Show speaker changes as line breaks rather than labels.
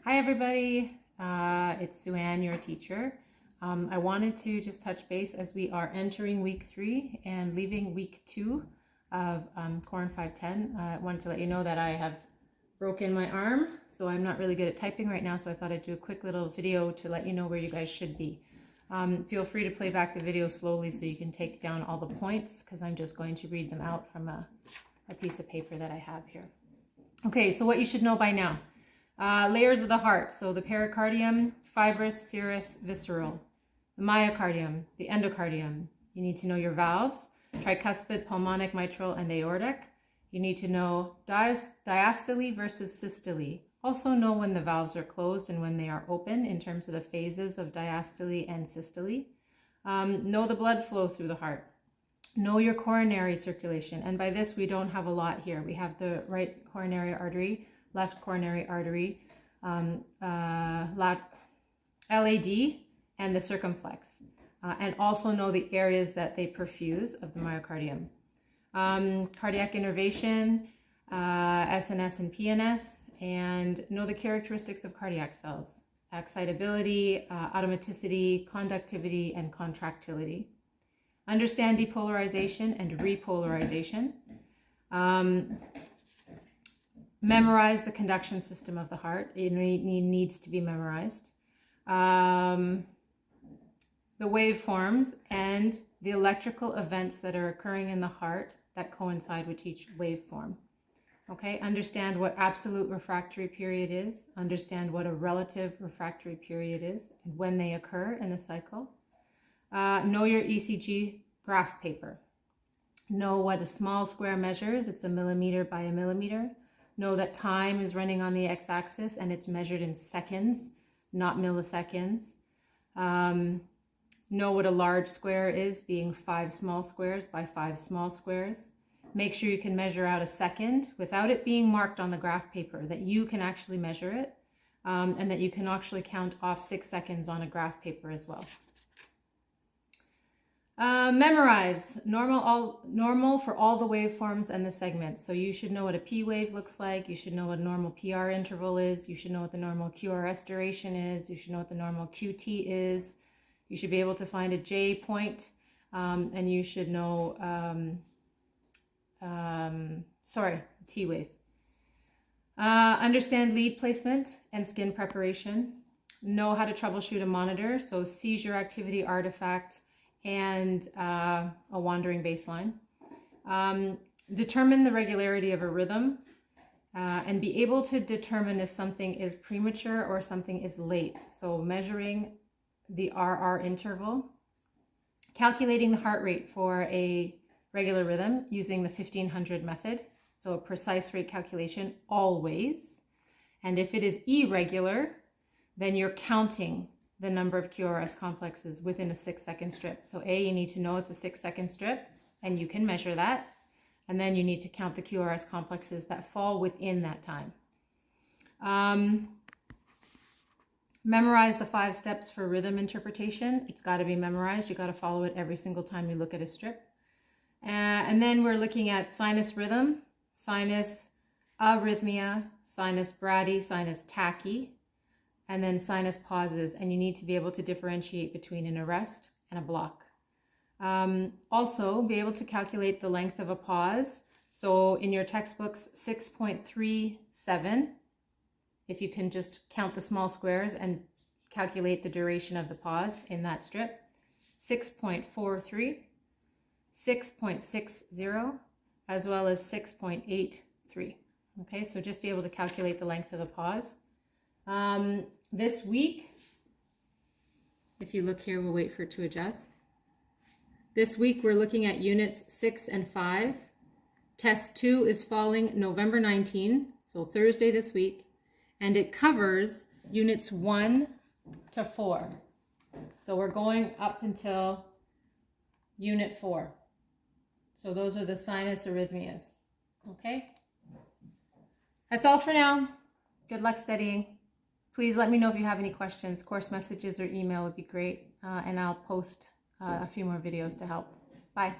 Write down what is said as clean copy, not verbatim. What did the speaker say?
Hi everybody, it's Sue-Ann, your teacher. I wanted to just touch base as we are entering week 3 and leaving week 2 of Core and 510. I wanted to let you know that I have broken my arm, so I'm not really good at typing right now, so I thought I'd do a quick little video to let you know where you guys should be. Feel free to play back the video slowly so you can take down all the points, because I'm just going to read them out from a piece of paper that I have here. Okay, so what you should know by now. Layers of the heart, so the pericardium, fibrous, serous, visceral. The myocardium, the endocardium. You need to know your valves, tricuspid, pulmonic, mitral, and aortic. You need to know diastole versus systole. Also know when the valves are closed and when they are open in terms of the phases of diastole and systole. Know the blood flow through the heart. Know your coronary circulation. And by this, we don't have a lot here. We have the right coronary artery, left coronary artery, LAD, and the circumflex. And also know the areas that they perfuse of the myocardium. Cardiac innervation, SNS and PNS, and know the characteristics of cardiac cells: excitability, automaticity, conductivity, and contractility. Understand depolarization and repolarization. Memorize the conduction system of the heart. It needs to be memorized. The waveforms and the electrical events that are occurring in the heart that coincide with each waveform. Okay, understand what absolute refractory period is. Understand what a relative refractory period is and when they occur in the cycle. Know your ECG graph paper. Know what a small square measures. It's a millimeter by a millimeter. Know that time is running on the x-axis and it's measured in seconds, not milliseconds. Know what a large square is, being 5 small squares by 5 small squares. Make sure you can measure out a second without it being marked on the graph paper, that you can actually measure it, and that you can actually count off 6 seconds on a graph paper as well. Memorize normal for all the waveforms and the segments. So you should know what a P wave looks like. You should know what a normal PR interval is. You should know what the normal QRS duration is. You should know what the normal QT is. You should be able to find a J point, and you should know, T wave. Understand lead placement and skin preparation. Know how to troubleshoot a monitor, so seizure activity artifact, and a wandering baseline. Determine the regularity of a rhythm, and be able to determine if something is premature or something is late. So measuring the RR interval, calculating the heart rate for a regular rhythm using the 1500 method. So a precise rate calculation always. And if it is irregular, then you're counting the number of QRS complexes within a 6-second strip. So you need to know it's a 6-second strip, and you can measure that. And then you need to count the QRS complexes that fall within that time. Memorize the 5 steps for rhythm interpretation. It's got to be memorized. You got to follow it every single time you look at a strip. And then we're looking at sinus rhythm, sinus arrhythmia, sinus brady, sinus tachy, and then sinus pauses, and you need to be able to differentiate between an arrest and a block. Also, be able to calculate the length of a pause. So in your textbooks, 6.37, if you can just count the small squares and calculate the duration of the pause in that strip, 6.43, 6.60, as well as 6.83. Okay, so just be able to calculate the length of the pause. This week, if you look here, we'll wait for it to adjust. This week, we're looking at units 6 and 5. Test 2 is falling November 19, so Thursday this week, and it covers units 1 to 4. So we're going up until unit 4. So those are the sinus arrhythmias. Okay? That's all for now. Good luck studying. Please let me know if you have any questions. Course messages or email would be great, and I'll post a few more videos to help. Bye.